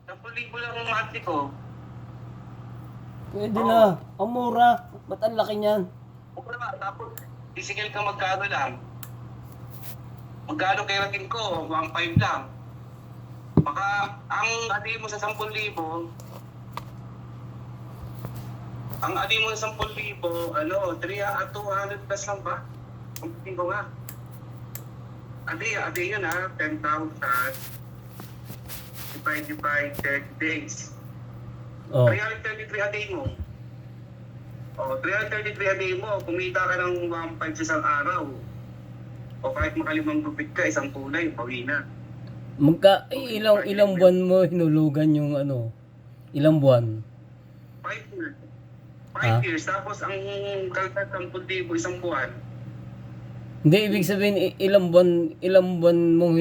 10,000 lang ang monthly ko. Pwede Oo. na. Ang mura. Ba't ang laki niyan? Mura nga, tapos physical ka magkano lang. Magkano kiratin ko? 1,500 lang. Baka ang adi mo sa 10,000, ang adi mo sa 10,000, 200 plus lang ba? Ang tingin ko nga. Adi yun ha, 10,000 divided by 30 days. Oh. 333 a day mo. 333 a day mo, kumita ka ng 1,500 sa isang araw. O kahit makalimang gupit ka, isang kulay, bawi na. Ilang buwan mo hinulugan yung ilang buwan? 5 years. Ha? 5 years, tapos ang kaltat 10,000 isang buwan. Hindi, ibig sabihin ilang buwan mong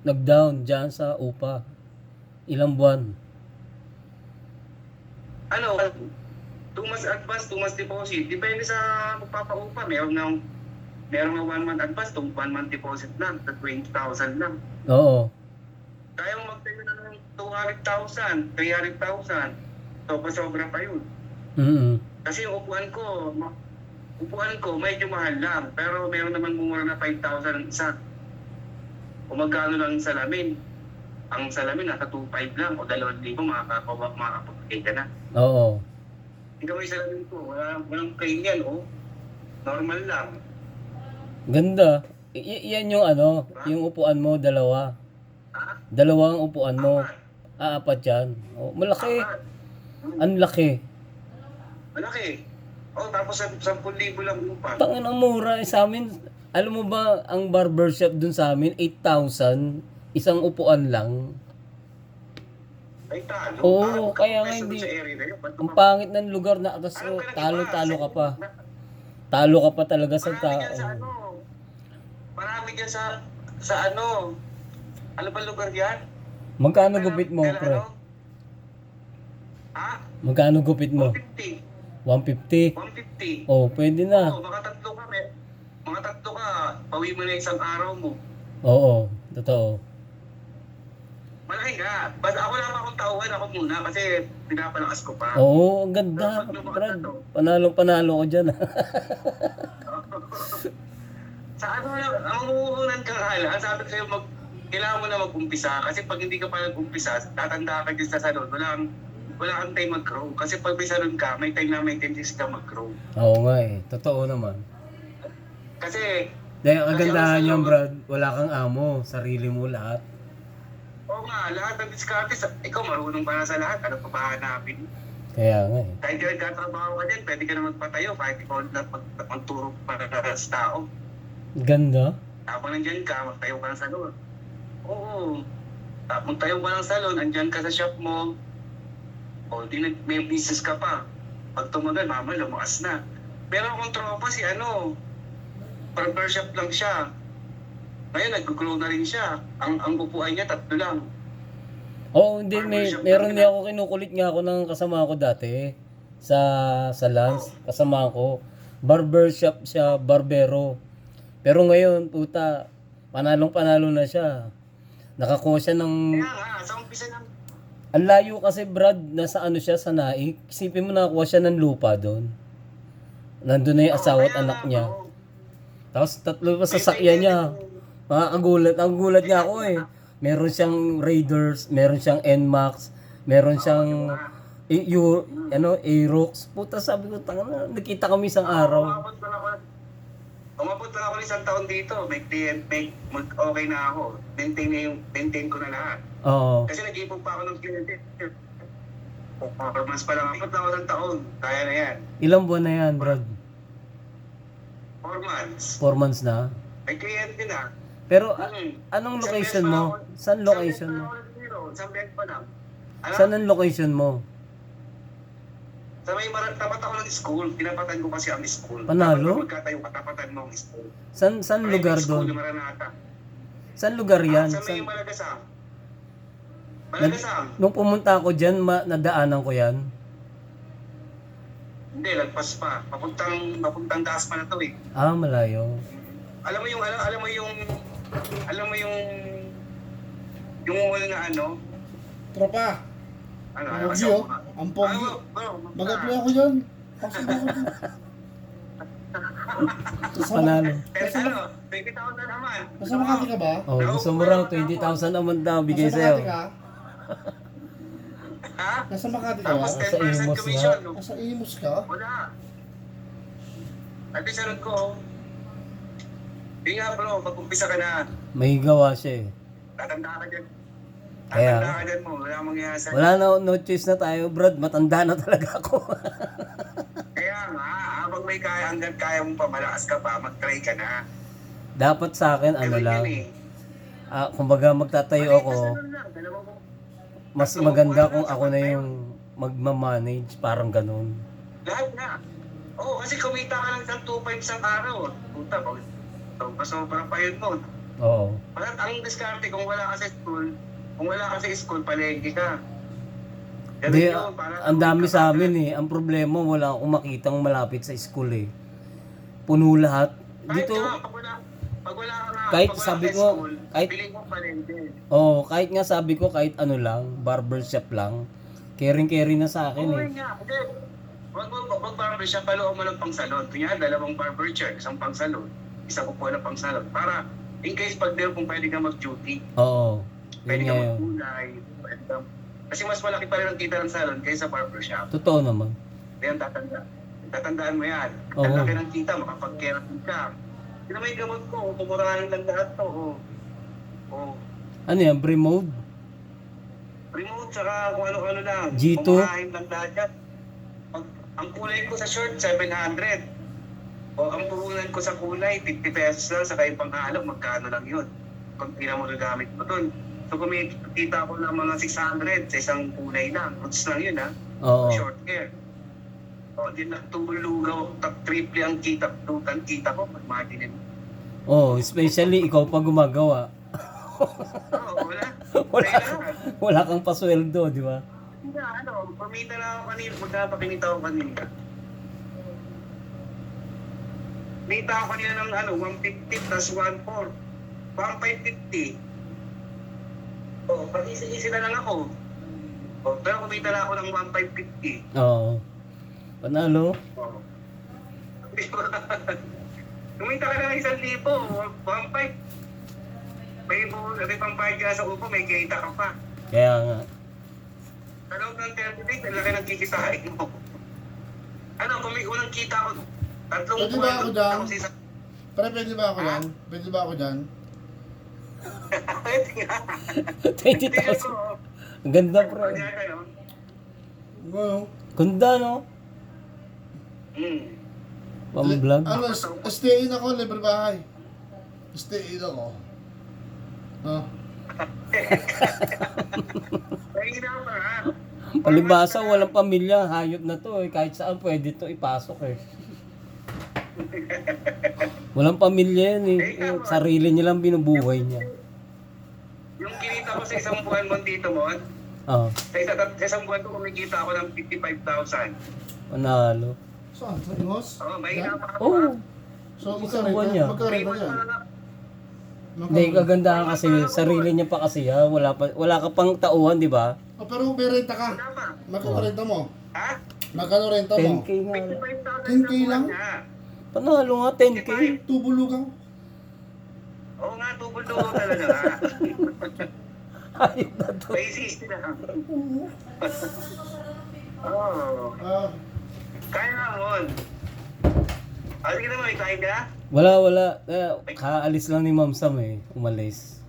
nag-down diyan sa upa. Ilang buwan? 2 months advance, 2 months deposit. Depende sa magpapaupa. Meron nga 1 month advance, 1 month deposit lang, 20,000 lang. Oo. Kaya mo magtayo na ng 200,000, 300,000. So, pasobra pa yun. Mm. Kasi yung upuan ko medyo mahal lang. Pero meron naman mura na 5,000 ang isa. Kung magkano lang ang salamin. Ang salamin nasa 2,500 lang o 2,000 makakapagpagay ka na. Oo. Ikaw yung salamin ko, walang claim yan, normal lang. Ganda. Yan yung yung upuan mo, dalawa. Ha? Dalawang upuan mo. Apat. Apat yan. Oh, malaki. Apat. Ang laki. Malaki. Tapos 10,000 lang upa. Tangin ang mura sa amin. Alam mo ba, ang barbershop dun sa amin, 8,000. Isang upuan lang. Ay, talo. Oo, kaya nga Pwesto hindi. sa area na yun. Ba't Ang pangit ng lugar na atas, Ano ka nag-iba? talo ka pa. Talo ka pa talaga sa Marami dyan sa tao. Marami dyan sa ano. Ano ba lugar yan? Magkano gupit mo, Kailan pre? Ha? Magkano gupit mo? 150. 150? 150. Oh, pwede na. Mga tatlo kami. Mga tatlo ka. Pawi mo na isang araw mo. Oo, totoo. Malaki nga. Basta ako lang akong tauhan. Ako muna kasi pinapalakas ko pa. Oo, ang ganda. Brad, panalo ko dyan. Sa ang uuunan kang hala, sabi ko sa'yo, kailangan mo na mag-umpisa. Kasi pag hindi ka pa nag-umpisa, tatanda ka dyan sa salon. Wala kang time mag-grow. Kasi pag may salon ka, may time na may tendency ka mag-grow. Oo nga eh, totoo naman. Kasi, Dahil ang kagandahan niyan, Brad, wala kang amo, sarili mo lahat. oo nga, lahat ng discardis, ikaw marunong pa na sa lahat. Ano pa ba hanapin? Kaya nga eh. Kahit yung nagkatrabaho ka dyan, pwede ka na magpatayo. Kahit ikaw na magturo para sa tao. Ganda. Habang nandyan ka, magtayo ka ng salon. Oo. Magtayo ka ng salon, andyan ka sa shop mo. O, may business ka pa. Pag tumagal, mama, lumakas na. Pero akong tropa si barbershop lang siya. Ngayon, nag-grow na rin siya. Ang upuan niya, 3 lang. Oo, hindi, meron din ako, kinukulit nga ako ng kasama ko dati. Sa Lance, kasama ko. Barbershop siya, barbero. Pero ngayon, puta, panalong-panalo na siya. Nakakuha siya ng... Kaya nga, sa umpisa ng... Ang layo kasi, Brad, nasa siya, sa Naik. Isipin mo, nakakuha siya ng lupa doon. Nandun na yung asawa at anak niya. Tapos 3 pa sasakyan niya. Makakagulat. Ang gulat niya ako eh. Meron siyang Raiders, meron siyang NMAX, meron siyang Aerox. Puta, sabi ko, nakita kami isang araw. Umabot na ako ng isang taon dito. May client, okay na ako. Maintain ko na lahat. Oo. Kasi nag-ipon pa ako ng client. 4 months pa lang. Umabot na ako ng taon. Kaya na yan. Ilang buwan na yan, Brad? 4 months. 4 months na? May client din ah. Pero anong location mo? Saan location mo? Isang beses pa lang. Saan ang location mo? Sa may tapat ako ng school. Pinapatan ko kasi ang school. Panalo? Magkatayo ka, tapatan mo ang school. Saan lugar School doon? na Maranata. Saan lugar yan? Sa may Saan? Malagasang. Malagasang. Nung pumunta ako dyan, nadaanan ko yan. Hindi, lagpas pa. Papuntang taas pa na to eh. Ah, malayo. Alam mo yung mall na Tropa. Ano, Ang ayaw pogi, sa oh. Ang pogi. Ayaw, bro. Mag-apply ako dyan. Pasok ako dyan. Panalo. Eh, ano, 20,000 naman. Nasa Makati ka ba? Oh, gusto mo raw 20,000 naman daw bigay Nasa sa'yo. Makati ka? Ha? Nasa Makati ka ba? Tapos Nasa 10% Imus commission. nga. Nasa Imus ka? Wala. At least ko, hindi nga bro, mag-umpisa ka na. May gawa siya eh. Tatanda ka dyan. Kaya- Tatanda ka dyan mo, wala mangyayari sa'yo. Wala na, no choice na tayo, Brad. Matanda na talaga ako. Kaya nga, habang may kaya, hanggang kaya mo pa, malakas ka pa, mag-try ka na. Dapat sa akin, ano Ganun lang. yun eh. Kumbaga magtatayo Maliit ako, na salon lang, dalawang mas maganda kung ako na yung magmamanage, parang ganun. lahat na. Oo, kasi kumita ka lang ng 2.5 isang araw. Puta, pasobra pa yun mo. Oo. Parang ang diskarte kung wala ka sa school, palengke ka. Ganun Hindi, yun, parang- ang dami sa amin eh. Ang problema, wala akong makitang malapit sa school eh. Puno lahat. Kahit Dito, nga, pag wala ka nga, kahit pag wala sabi ka sa ko, school, kahit- piling mo palengke. kahit nga sabi ko, kahit ano lang, barbershop lang, caring-caring na sa akin Oo eh. nga, hindi. Wag barbershop, paluan mo lang pang salon. Kunya, dalawang barber chair, isang pang salon, isang upuan na pang salon. Para, in case pag there kung pwede ka mag-duty, Oo. pwede Yun ka nga yun. mag-gulay, pwede ka... Kasi mas malaki pa rin ang kita ng salon kaysa barbershop. Totoo naman. Kaya tatandaan mo yan. Oo. Ang laki ng kita, makapag-keratin ka. Hindi naman yung gamot ko, kumurahin lang lahat to. Oh. Ano yan, pre-mode? Remote, saka kung ano-ano lang. G2? Kumurahin lang lahat yan. Ang kulay ko sa short, 700. O ang puhunan ko sa kulay, 50 pesos lang, saka yung panghalo, magkano lang yun. Kung mo gamit mo dun. So kumikita ko ng mga 600 sa isang kulay lang. Roots lang yun ha. Oo. Short hair. O, di na tumulugaw, triple ang kita, tutan kita ko, imagine mo. Oh, especially ikaw pa gumagawa. Oo, wala. Wala, Kailangan. wala kang pasweldo, di ba? Hindi, pumita na ako kanina, magkapakinita ako kanina. Nita ako kanina ng 150 plus 1.4. 1,550. Oh, pag-isi-isi na lang ako. Oh, pero kumita na ako ng 1,550. Oo. Panalo. Oh. Kumita ka na ng 1,000, 1,500. May pambayad ka sa upo, may kita ka pa. Kaya nga. Sa loob ng 30 days, ang laki ng kikitain mo. Kung may unang kita ko, tatlong Pwede ba ako dyan? tapos isa. Pare, pwede ba ako dyan? Pwede ba ako dyan? Pwede nga. 20,000. Ang ganda, bro. Kanya kayo. Ano? Ganda, no? Pang-vlog. Ano, stay in ako, libre bahay. Stay in ako. Ah. Mahina pa ha. Palibasa, walang pamilya. Hayop na to eh. Kahit saan pwede to ipasok eh. Walang pamilya yan eh. Sarili niya lang binubuhay niya. Yung kinita ko sa isang buwan mo dito mo, Oo. sa isang buwan ko kumikita ako ng 55,000. Panalo. Saan? Sa Ingos? Mahina pa ka Oo. So, Isang buwan niya. magkarito yan. Hindi, kagandahan kasi. Sarili niya pa kasi ha. Wala ka pang tauhan, di ba? Oh, pero may renta ka. Wala pa. Magkano renta mo? Ha? Magkano renta mo? 10K nga. 55,000 10K lang? niya. Panalo nga, 10K. Tubulugan. Oo nga, tubol-tubol talaga nga. Hayop na to. May insist na. Oo. Ah, Kaya nga mon. Sige naman, may kain ka? Wala. Kaalis lang ni Ma'am Sam eh. Umalis.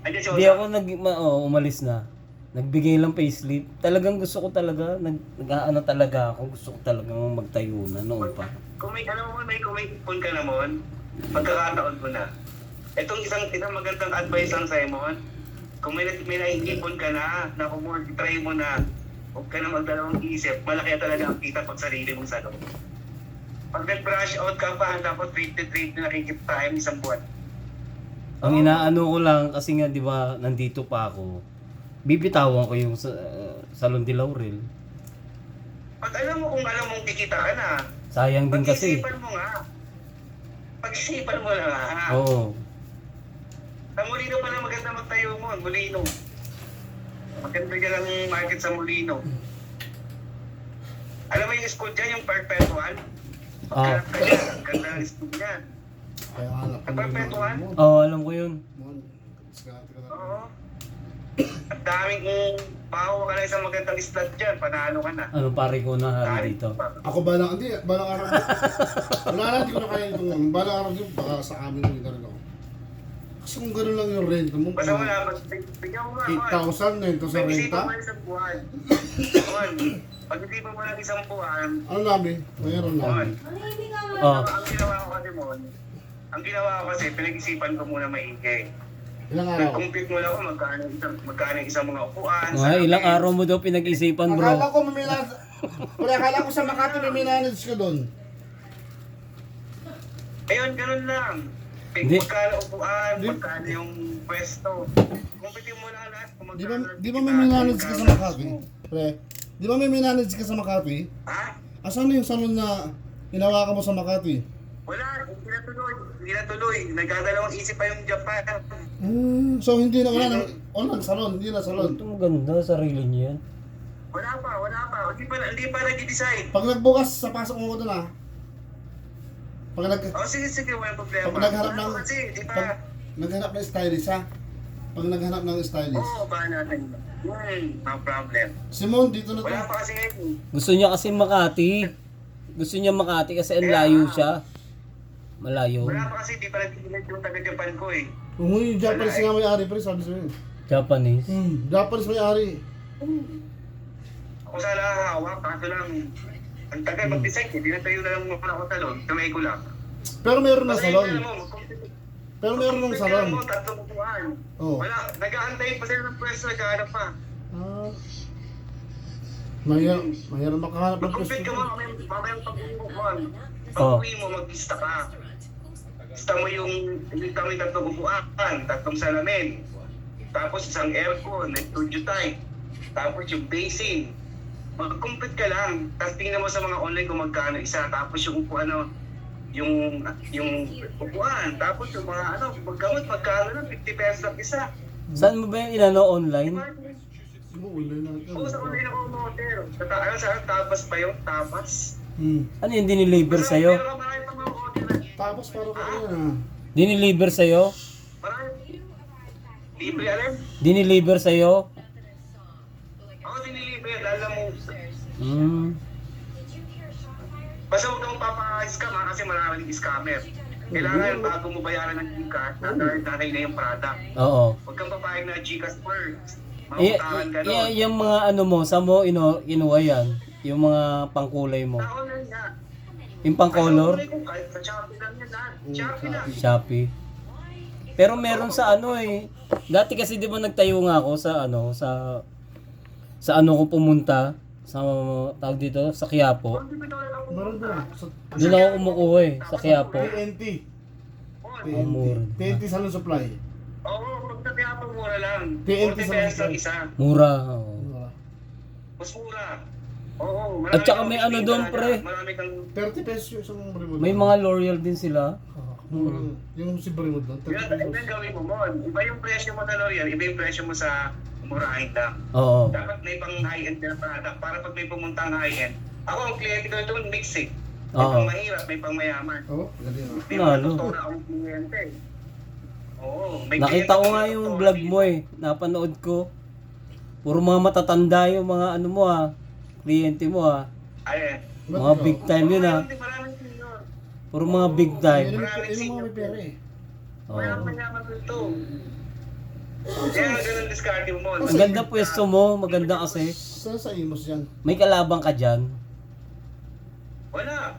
Andiyan siya. Hindi ako umalis na. Nagbigay lang payslip. Talagang gusto ko talaga. Nag-aano talaga ako. Gusto ko talagang magtayo na noon pa. Kung may, kung may ipon ka naman, pagkakataon mo na. Itong isang magandang advice lang sa'yo, Mon. Kung may naiipon ka na try mo na, huwag ka na magdalawang isip, malaki talaga ang kita pag sarili mong salong. Pag nag-brush out ka pa, dapat 20 na nakikita tayo isang buwan. Ang inaano ko lang kasi nga 'di ba nandito pa ako. Bibitawan ko yung Salon de Laurel. Pag alam mong kikita ka na, Sayang din kasi. pag-isipan mo nga. Pag-isipan mo na nga. Oo. Sa Molino pa na maganda magtayo mo, Molino. Maganda dyan ang market sa Molino. Alam mo yung school dyan, yung perpetual? Ah. Magkalap ka dyan, ang ganda ng school dyan. Kaya hanap Ang perpetual? Oo, alam ko yun. Diskarte ka na. Oo. Ang daming pahawa ka na isang magandang slot dyan, panalo ka na. Ano pare ko na hari dito. Ako balang araw. Wala na, hindi ko na kaya itong balang araw din, baka sa amin yung rin ako. Kasi kung gano'n lang yung rent mo, Basta wala, bigyan ko nga. 8,000 nito sa Pag-isipan renta. mo lang isang buwan. Juan, pag-isipan mo lang isang buwan, Ano namin? Mayroon Juan, namin. Oh. ang ginawa ko kasi mo, ang ginawa ko kasi, pinag-isipan ko muna maigi. Ilang araw? Nag-compute mo lang kung magkano yung isang mga upuan. Mga ilang araw mo daw pinag-isipan bro. Akala ko akala ko sa Makati may minanage ka doon. Ayun, ganun lang. Hindi. Magkano upuan, Hindi. magkano yung pwesto. Compute mo lang lahat kung Di ba, magkano. di ba may minanage ka sa Makati? Pre, di ba may minanage ka sa Makati? Ha? Asan yung salon na hinawakan mo sa Makati? Wala, hindi na tuloy. Nagdadalawang isip pa yung Japan. So hindi na wala salon, hindi na salon. Ito maganda, sarili niya yan. Wala pa. Hindi pa nag-decide. Pag nagbukas sa pasok mo doon ah. Sige, walang problema. Pag naghanap Wala ng pa kasi, di ba? pag naghanap ng stylist ha. Pag naghanap ng stylist. Oo, ba natin. No problem. Simon, dito na to. Wala pa kasi ngayon. Gusto niya kasi Makati. Gusto niya Makati kasi ang layo siya. Malayo. Wala pa kasi, di pa nag-decide yung taga-Japan ko eh. Umuwi yung Japanese nga may-ari pre, sabi sa'yo. Japanese. Japanese may-ari. Ako sana hawak, kaso lang, ang tagal mag-decide eh. Dinatayo na lang muna ako talon, kamay ko lang. Pero meron na Kasi salon. alam mo, mag-compute- Pero meron ng mag-compute salon. mo, tatlong upuan. Oo. Wala, nag-aantay pa sila ng pwesto, nag-aantay pa. Ah. Mahirap makahanap ng Mag-compute pwesto. ka mo, mamaya pag-uwi mo, Juan. Oh. Pag-uwi mo, mag-lista ka. Lista mo yung tatlong upuan, tatlong salamin. Tapos isang aircon, studio type. Tapos yung basin. Mag-compute ka lang. Tapos tingnan mo sa mga online kung magkano isa. Tapos yung upuan, yung upuan. Tapos yung mga magkano lang, 50 pesos lang isa. Saan mo ba yung inano online? Wala na ito. Oo, sa online ako umorder. Saan tapas pa yung tapas? Ano yung diniliver sa'yo? Pero marami pa mga order na. Tapos parang ano Diniliver sa'yo? Marami. Libre alam? Diniliver sa'yo? Ako dinilibre, alam mo. Basta huwag kang papa-scam ha, kasi maraming scammer. Kailangan bago mo bayaran ng Gcash, nanay na yung product. Oo. Huwag kang papayag na Gcash first. Eh, Mautakan ka nun. yung mga ano mo, saan mo inuha yan? Yung mga pangkulay mo. Sa online nga. Yung pangcolor? Sa online ko, kahit sa Shopee lang yan ha. Shopee lang. Shopee. Pero meron sa ano eh. Dati kasi di ba nagtayo nga ako sa ano, sa ano ko pumunta. Sa tawag dito, sa Quiapo. Meron doon. Doon ako kumukuha eh, sa Quiapo. TNT. Ang mura. TNT Salon Supply. Oo, pag nabiya pa mura lang. TNT 40 sa pesos lang mga- isa. Mura. Oo. Mas mura. Oo, marami At saka kang may ano pipili doon, talaga. pre. Marami kang 30 pesos yung isang remote. May mga L'Oreal din sila. Yung si remote doon. 30 Yan, pesos. yan gawin mo mon. Iba yung presyo mo sa L'Oreal, iba yung presyo mo sa murahin lang. Oo. Dapat may pang high-end na product para pag may pumuntang high-end. Ako, ang kliyente ko ito, mix eh. May Oo. pang mahirap, may pang mayaman. Oo, galing ah. May Lalo. mga doktora akong kliyente. Oo. May Nakita kliyente ko akong nga yung doktora vlog dito. mo eh. Napanood ko. Puro mga matatanda yung mga ano mo ah. Kliyente mo ah. Ay, Mga big time yun ah. Maraming senior. Puro mga big time. Yun yung mga may pera eh. Maraming Oo. mayaman dito. Kaya ganun discard mo. Ang ganda pwesto mo. Maganda kasi. Saan sa Imos yan? May kalabang ka dyan. Wala.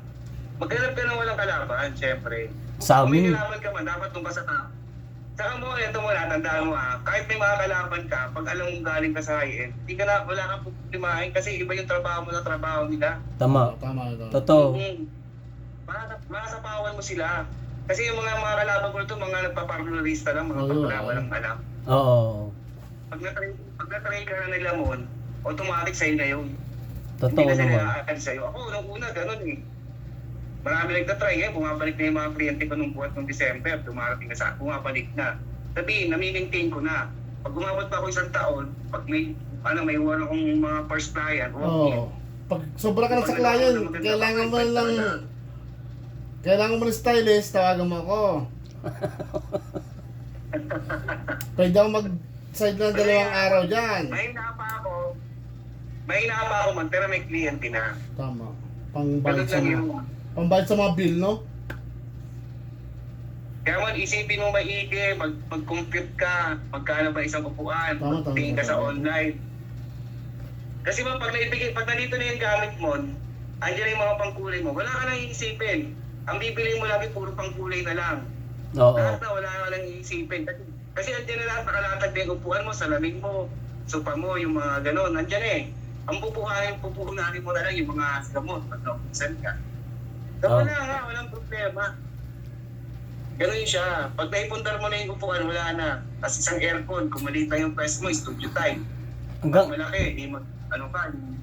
Maghanap ka ng walang kalaban, syempre. Sa Kung may amin. kalaban ka man, dapat nung ka sa top. Saka mo, ito mo na, tandaan mo kahit may mga kalaban ka, pag alam mo galing ka sa high-end, wala kang problemahin kasi iba yung trabaho mo sa trabaho nila. Tama. Tama ito. Totoo. Masapawan mo sila. Kasi yung mga kalaban ko ito, mga nagpaparlorista lang, mga Oo, wala oo. walang alam. Oo. Pag na-try ka na nila mo, automatic sa'yo na yun. Totoo Hindi na sila naman. nakakal sa'yo. Ako, nung una, ganun eh. Marami nagtatry eh. Bumabalik na yung mga kliyente ko nung buwan ng December. Dumarating na bumabalik na. Sabihin, nami-maintain ko na. Pag umabot pa ako isang taon, pag may may wala akong mga first client. Oo. Pag sobra ka na sa client, kailangan mo ng stylist, tawagan mo ako. Pwede ako mag-side ng 2 araw dyan. May pa ako man, pero may kliyente na. Tama. Ganun lang yung... Pambayad sa mga bill, no? Kaya man, isipin mo maigi, mag-compute ka, magkano ba isang upuan, Tama. tingin ka sa online. Kasi pag nandito na yung gamit mo, andyan na yung mga pangkulay mo, wala ka nang iisipin. Ang bibili mo lagi, puro pangkulay na lang. Oo. Lahat na wala ka nang iisipin. Kasi andyan na lahat, nakalatag na yung upuan mo, salamin mo, sopa mo, yung mga ganon, andyan eh. Ang pupuhanin mo na lang yung mga gamot, pag naubusan ka. So wala nga, walang problema. Ganun siya. Pag naipundar mo na yung upuan, wala na. Tapos isang aircon, kung maliit lang yung price mo, studio type. Pag malaki,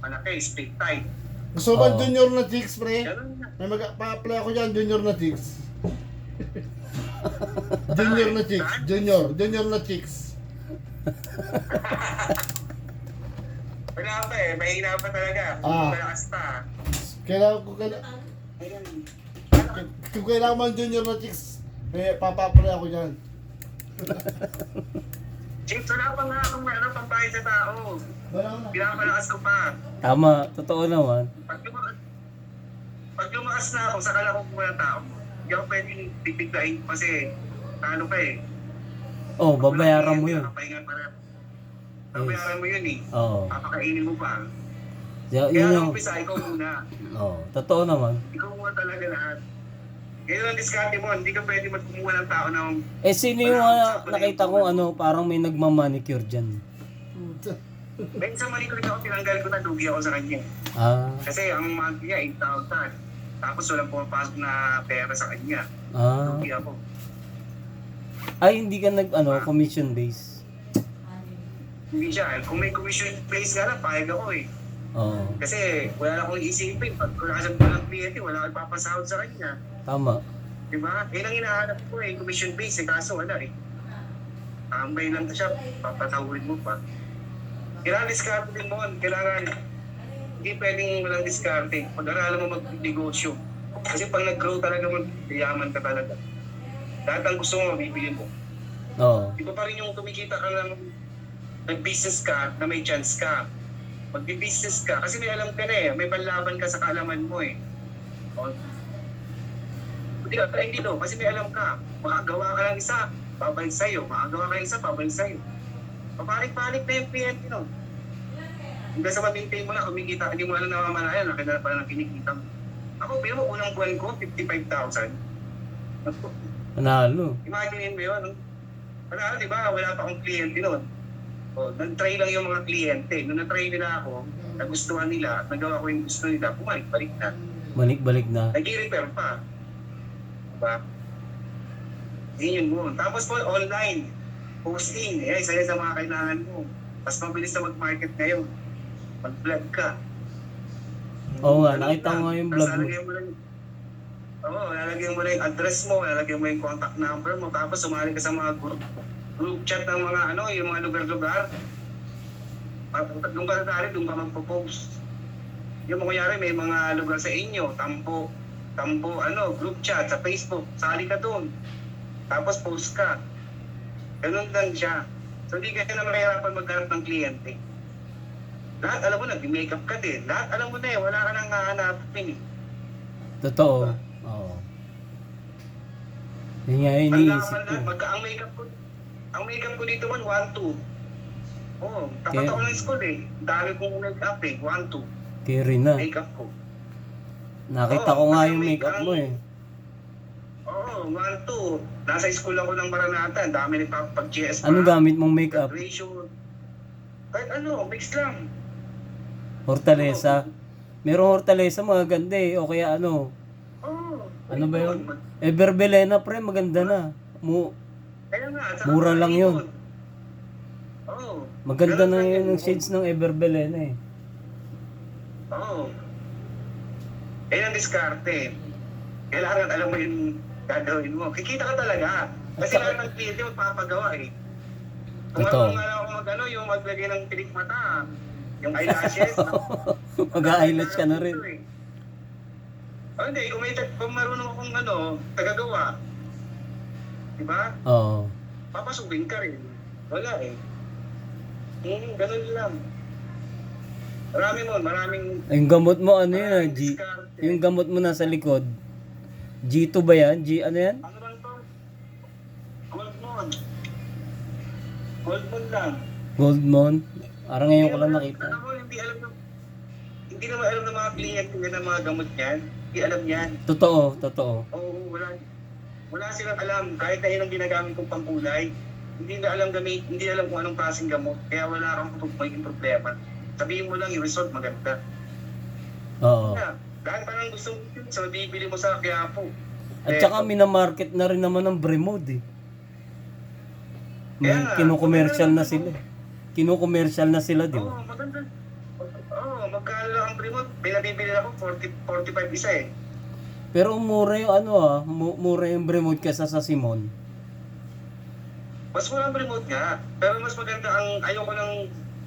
malaki, split type. Gusto ba junior na chicks, pre? Ganun na. May mag-apply ako dyan, junior na chicks. Junior na chicks. Junior na chicks. Wala pa eh, mahina pa talaga. Malakas pa. Kung kailangan mo ang junior na chicks, papa-apply ako dyan. Chicks, wala pa nga akong pambayad sa tao. Pinapalakas ko pa. Tama, totoo naman. Pag lumakas na ako, saka lang ako kumuha ng tao. Hindi ako pwedeng pipiglain kasi talo ka eh. Oh, babayaran mo yun. Babayaran mo yun eh. Oo. Papakainin mo pa. Yun Kaya yung... umpisa, ikaw muna. Oo, totoo naman. Ikaw muna talaga lahat. Ngayon ang diskarte mo, hindi ka pwede magkumuha ng tao na... Sino yung nakita ko parang may nagmamanicure dyan? Dahil sa manicure ako, tinanggal ko na, dugi ako sa kanya. Kasi ang month niya, 8,000. Tapos walang pumapasok na pera sa kanya. Dugi ako. Ay, hindi ka commission base? Hindi siya. Kung may commission base ka lang, pahig ako eh. Oo. Kasi wala na akong isipin. Pag wala ka ng kliyente, wala akong papasahod sa kanya. Tama. Diba? Yan ang hinahanap ko eh, commission base eh. Kaso wala eh. Tambay lang siya, papatahurin mo pa. Kailangan diskarte din mo. Kailangan, hindi pwedeng walang diskarte. Pag-aralan mo mag-negosyo. Kasi pag nag-grow talaga, magyaman ka talaga. Lahat ang gusto mo, mabibili mo. Oo. Iba pa rin yung kumikita ka ng nag-business ka na may chance ka. Mag-business ka, kasi may alam ka na eh. May panlaban ka sa kaalaman mo eh. O, hindi to, kasi may alam ka. Makagawa ka ng isa, babalik sa'yo. Makagawa ka ng isa, babalik sa'yo. Papalik-palik na yung kliyente no. Hanggang sa ma-maintain mo na, kumikita, hindi mo alam na mamalayan, nakita na pala ng kinikita mo. Ako, pero unang buwan ko, 55,000. Panalo. Imagine mo yun. Panalo, di ba? Wala pa akong kliyente noon. O, nag-try lang yung mga kliyente. Nung na-try nila ako, nagustuhan nila, nagawa ko yung gusto nila, bumalik-balik na. Balik-balik na. Nag-i-repair pa. Diba? Yun yun mo. Tapos po, online. Posting. Isa yan sa mga kailangan mo. Mas mabilis na mag-market ngayon. Mag-vlog ka. Oo nga, nakita ko nga yung vlog mo. Lalagyan mo na yung address mo, lalagyan mo yung contact number mo, tapos sumali ka sa mga group chat ng mga yung mga lugar-lugar. Doon ka natali, doon ka magpo-post. Yung kunyari may mga lugar sa inyo, tampo, group chat sa Facebook, sali ka doon. Tapos post ka. Ganun lang siya. So hindi ka na mahirapan maghanap ng kliyente. Lahat alam mo na, makeup ka din. Lahat alam mo na eh, wala ka nang hahanapin eh. Totoo. Oo. Yun nga yung iniisip ko. Ang makeup ko dito man, 1-2. Tapat ako ng school eh. Dami kong makeup eh, 1-2. Carry na. Makeup ko. Nakita ko nga yung makeup mo eh. 1-2. Nasa school ako ng Maranata. Ang dami nagpapag-GS pa. Anong gamit mong makeup? Ratio. Kahit mix lang. Hortaleza. Merong hortaleza maganda eh. O kaya ano ba yun? Everbelena pre, maganda na. Mura lang yun. Maganda na yun yung shades ng Everbelena eh. Ang diskarte. Kailangan alam mo yung gagawin mo. Kikita ka talaga. Kasi lahat ng kliyente magpapagawa eh. Kung Totoo. ano nga lang ako yung maglagay ng pilik mata, yung eyelashes. Mag-eyelash ka na rin. Hindi, kung marunong akong tagagawa, di ba? Oo. Papasukin ka rin. Wala eh. Ganun lang. Maraming Yung gamot mo, ano yun, maraming G? diskarte. Yung gamot mo nasa likod. G2 ba yan? G, ano yan? Ano lang to? Gold Moon. Gold Moon lang. Goldmon? Parang ngayon ko lang nakita. Alam mo, hindi naman alam ng mga kliyente niya ng mga gamot niyan. Hindi alam yan. Totoo, totoo. Oo, wala silang alam. Kahit na yun ang ginagamit kong pangkulay, hindi alam kung anong klaseng gamot. Kaya wala kang magiging problema. Sabihin mo lang yung result maganda. Oo. Kaya, dahil parang gusto mo yun, so bibili mo sa Quiapo. At saka minamarket na rin naman ng Bremod eh. May Kaya nga, kinukomersyal na maganda sila. Kinukomersyal na sila, di Oo, ba? maganda. Oo, magkano lang ang remote. Pinabibili ako, 45 isa eh. Pero mura yung mura yung Bremod kesa sa Simon. Mas mura ang remote nga. Pero mas maganda ayoko ng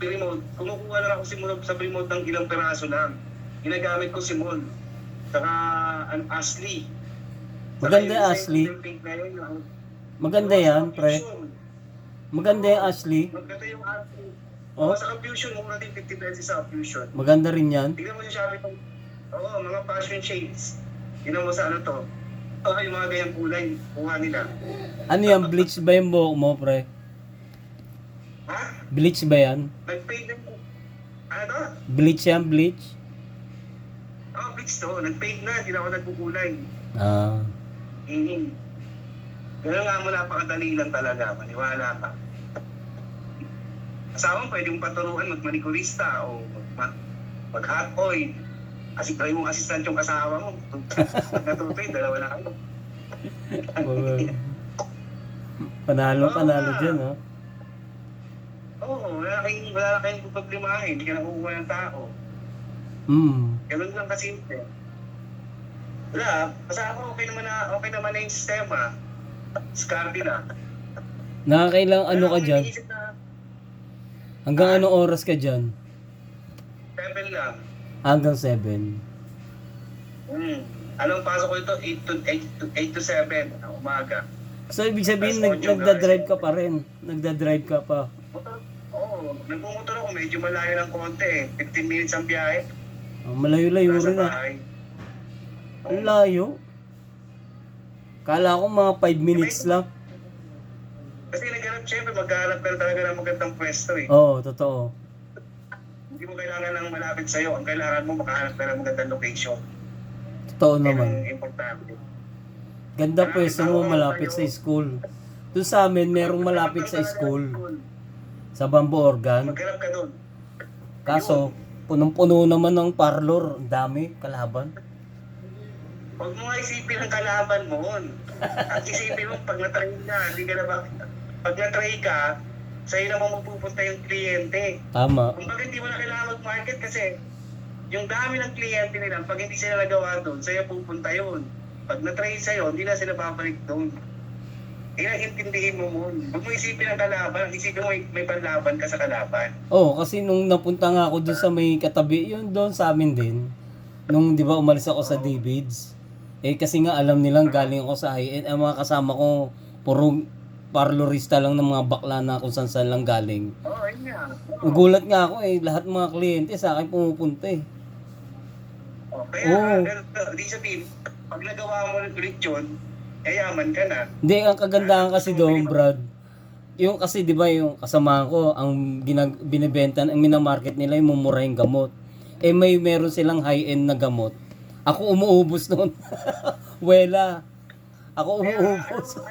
remote. Kumukuha na ako sa remote ng ilang peraso lang. Ginagamit ko Simon. Saka Ashley. Maganda yung Ashley. Maganda yan, pre. Maganda yung Ashley. Maganda yung Ashley. Oh, Sa Fusion, mura din 50 pesos sa Fusion. maganda rin yan. Tignan mo yung Shopee kung, mga fashion shades. Tignan mo sa to. Yung mga ganyang kulay, kuha nila. Ano yan, bleach ba yung buhok mo, pre? Ha? Bleach ba yan? Nag-fade na po. Ano to? Bleach yan, bleach? Bleach to. Nag-fade na, hindi na ako nagkukulay. Ah. Ganun nga mo, napakadali lang talaga. Maniwala ka. Asawa mo, pwede mong paturuan mag-manicurista o mag-hot oil. Kasi try mong assistant yung asawa mo. Natutoy, dalawa na kayo. Panalo dyan, ha? Oo, wala na kayong problemahin. Hindi ka nakukuha ng tao. Ganun lang kasimple. Wala, basta ako okay naman na yung sistema. Discarte na. Nakakailang ano ka dyan? Iniisip na, Hanggang anong oras ka dyan? 7 lang. Hanggang 7. Anong pasok ko ito? 8 to 7 ng umaga. So, ibig sabihin, Tapos, nagda-drive ka pa rin. Nagda-drive ka pa. Nagmumotor ako. Medyo malayo ng konti eh. 15 minutes ang biyahe. Malayo-layo Nasa rin, ha? bahay. Ang layo. Kala ko mga 5 minutes lang. Kasi syempre maghahanap ka talaga ng magandang pwesto eh. Oo, totoo. Hindi mo kailangan ng malapit sa'yo. Ang kailangan mo makahanap ka ng magandang location. Totoo Yan naman. ang importante. Ganda pwesto mo malapit sa school. Doon sa amin, merong malapit sa school. Sa Bambo Organ. Maghanap ka doon. Kaso, punong-puno naman ng parlor. Ang dami, kalaban. Huwag mo nga isipin ang kalaban mo. At isipin mo, pag na-try ka, hindi ka na ba... Pag na-try ka, sa'yo naman mapupunta yung kliyente. Tama. Kung bakit hindi mo na kailangan mag-market kasi yung dami ng kliyente nila, pag hindi sila nagawa doon, sa'yo pupunta yun. Pag na-try sa'yo, hindi na sila babalik doon. Intindihin mo mun. Huwag mo isipin ang kalaban, isipin mo may panlaban ka sa kalaban. Oo, kasi nung napunta nga ako doon sa may katabi, yun doon sa amin din. Nung di ba umalis ako sa Davids. Kasi nga alam nilang galing ako sa high-end. Ang mga kasama ko, puro parlorista lang ng mga bakla na kung saan lang galing. Ayun nga. Nagulat nga ako lahat ng mga kliyente sa akin pumupunta Kaya, di sabihin, pag nagawa mo ulit yun, yaman ka na. Hindi, ang kagandahan kasi doon, Brad, yung kasi di ba yung kasama ko, ang binibenta, ang minamarket nila yung mumurahing gamot. Meron silang high-end na gamot. Ako umuubos noon. Wela. Ako umuubos.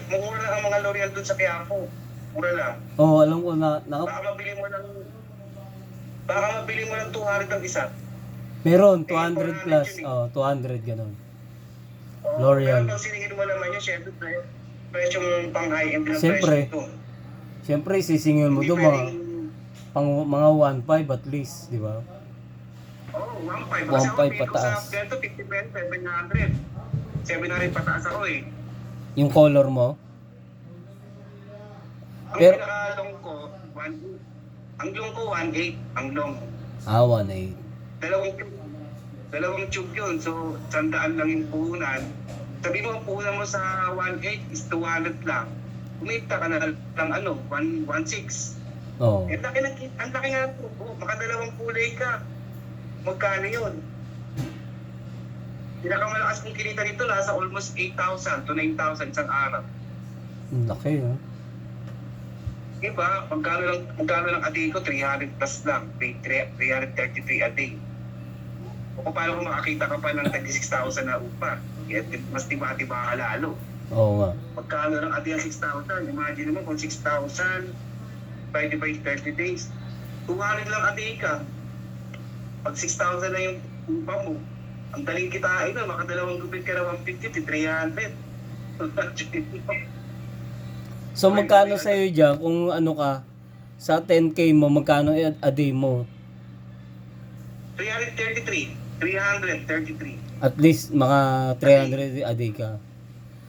Mura lang ang mga L'Oreal dun sa Quiapo. Mura lang. Oo, alam ko na. Baka mabili mo ng 200 ang isa. Meron, 200 plus. 200 ganun. L'Oreal. Pero pag siningin mo naman yun, syempre, presyong pang high-end na Siyempre. presyo ito. Siyempre, sisingil mo Hindi doon mga 1.5 at least, di ba? 1.5. 1.5 pataas. Sa ganito, 50 pesos, 700. 700 pataas ako eh. Yung color mo? Ang Pero- pinaka-long ko, ang long ko 1.8, ang long. 1.8. Dalawang tube yun. So, 100 lang yung puhunan. Sabi mo, ang puhunan mo sa 1.8 is 200 lang. Kumita ka na lang 1.6. Oo. Ang laki nga po. Makadalawang kulay ka. Magkano yun? Pinakamalakas kong kinita dito, nasa almost 8,000 to 9,000 isang araw. Ang laki, ha? Diba? Magkano lang a day ko? 300 plus lang. 333 a day. O kung paano kung makakita ka pa ng 36,000 na upa, mas tiba-tiba ka lalo. Oo nga. Magkano lang a day ang 6,000? Imagine mo kung 6,000 divided by 30 days. 200 lang a day ka. Pag 6,000 na yung upa mo, ang daling kitain na, makadalawang gupit ka na 150, 300. So, magkano sa'yo dyan kung ano ka, sa 10K mo, magkano a day mo? 333. At least, mga 300 a day ka.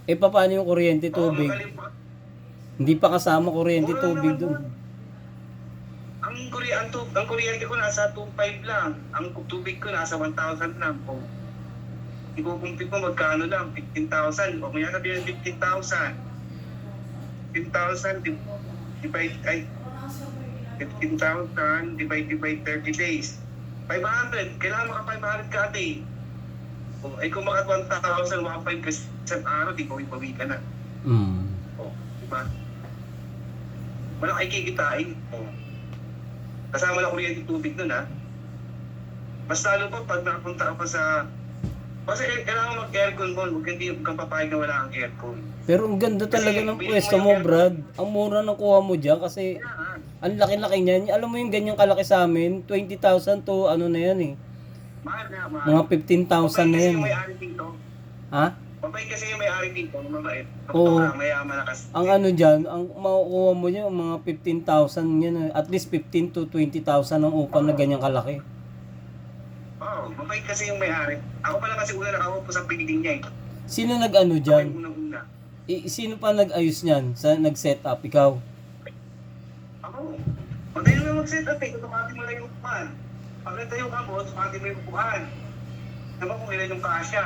Eh, paano yung kuryente, tubig? Hindi pa kasama kuryente, tubig dun. Ang kuryente ko nasa 2.5 lang. Ang tubig ko nasa 1,000 lang. Kung ikukumpit mo magkano lang, 15,000. O kaya sabihin 15,000. 15,000 divided by 30 days. 500. Kailangan maka 500 ka ate. O, ay kung maka 1,000, 1,500 ka sa araw, di bawi-bawi ka na. O, diba? Malaki kikitain. O. Kasama na kuryente tubig nun ha. Mas lalo pa pag nakapunta ka pa sa... Kasi kailangan mag-aircon mo, huwag kang papayag na wala ang aircon. Pero ang ganda talaga ng pwesto mo, Brad. Ang mura ng kuha mo dyan kasi ang laki-laki niyan. Alam mo yung ganyang kalaki sa amin, 20,000 to ano na yan eh. Mahal na, mahal. Mga 15,000 na yan. Mabait kasi yung may-ari dito. Ha? Mabait kasi yung may-ari dito, mabait. Oo. Mayaman na kasi. Ang ano dyan, ang makukuha mo dyan, mga 15,000 yan. At least 15 to 20,000 ang upa na ganyang kalaki. Oo, mabait kasi yung may-ari. Ako pala kasi una nakaupo sa building niya eh. Sino nag-ano Ako dyan? yung unang-una. Sino pa nag-ayos niyan? Nag-set up? Ikaw? Ako. Madali na mag-set up eh. Tumating mo lang yung upuan. Pag natayo ka mo, tumating mo yung upuan. Naman kung ilan yung kasya.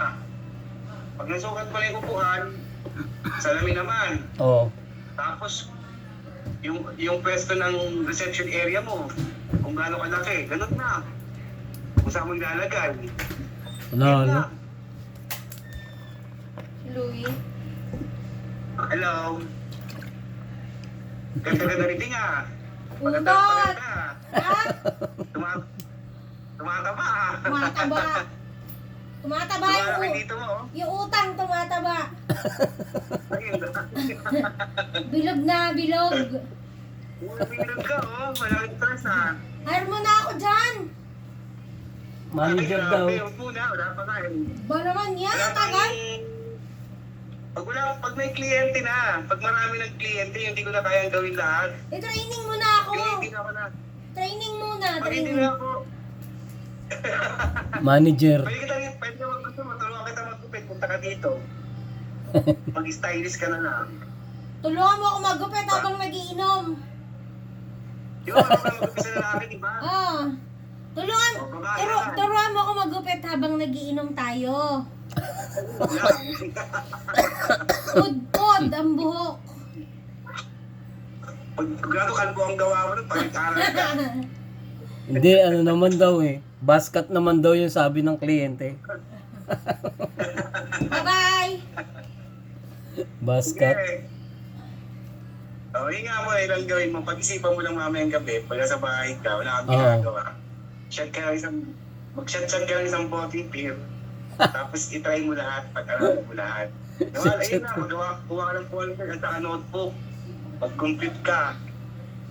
Pag nasukat mo lang yung upuan, salamin naman. Oo. Tapos, yung pwesto ng reception area mo, kung gaano kalaki, ganun na. Kung saan mo ilalagay. Ano, Yun ano? na. Louie. Hello. Ganda-ganda rin nga. Udot! Maganda. Ha? Tumataba. Tumataba. Tumataba Tumataba yung, dito mo. yung utang tumataba. Ayun. Bilog na, bilog. Umiinom ka, oh. Malaking stress, ha. Hire mo na ako dyan. Manager Ay, daw. grabe, huwag muna. Wala pa nga, eh. Ba naman yan, Wala ang pa tagal. pag may kliyente na, pag marami ng kliyente, hindi ko na kayang gawin lahat. I-training mo na ako. Hindi na ako na. Training muna, Pag hindi training. na ako, Manager. pwede mo gusto, matulungan kita magkupit, punta ka dito. Mag-stylist ka na lang. Tulungan mo ako magupit habang nagiinom. Yung ano ka magkupit sa lalaki, di ba? Ah. Tulungan, O, babae naman. turuan mo ako magupit habang nagiinom tayo. Pud ang buhok. Pag gato kalbo ang gawa mo nun, pag-aral ka. Hindi, ano naman daw eh. Basket naman daw yung sabi ng kliyente. Bye-bye. Basket. Okay. O, yun nga mo, ilang gawin mo. Pag-isipan mo lang mamayang gabi, pag nasa bahay ka, wala kang Oo. ginagawa. Mag-shot-shot ka ng isang bottle beer. Tapos itry mo lahat, pag-aralan mo lahat. Nawala, ayun na, kuha ka ng folder at saka notebook. Pag-compute ka.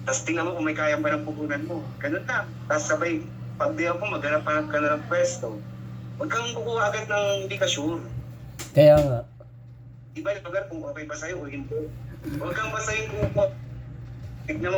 Tapos tingnan mo kung may kaya ba ng puhunan mo. Ganun na. Tapos sabay, pag di ako, maghanap-hanap ka na ng pwesto. Huwag kang kukuha agad ng hindi ka sure. Kaya nga. Iba yung lugar kung okay ba sa'yo o hindi. Huwag kang basta yung kukuha. Tignan mo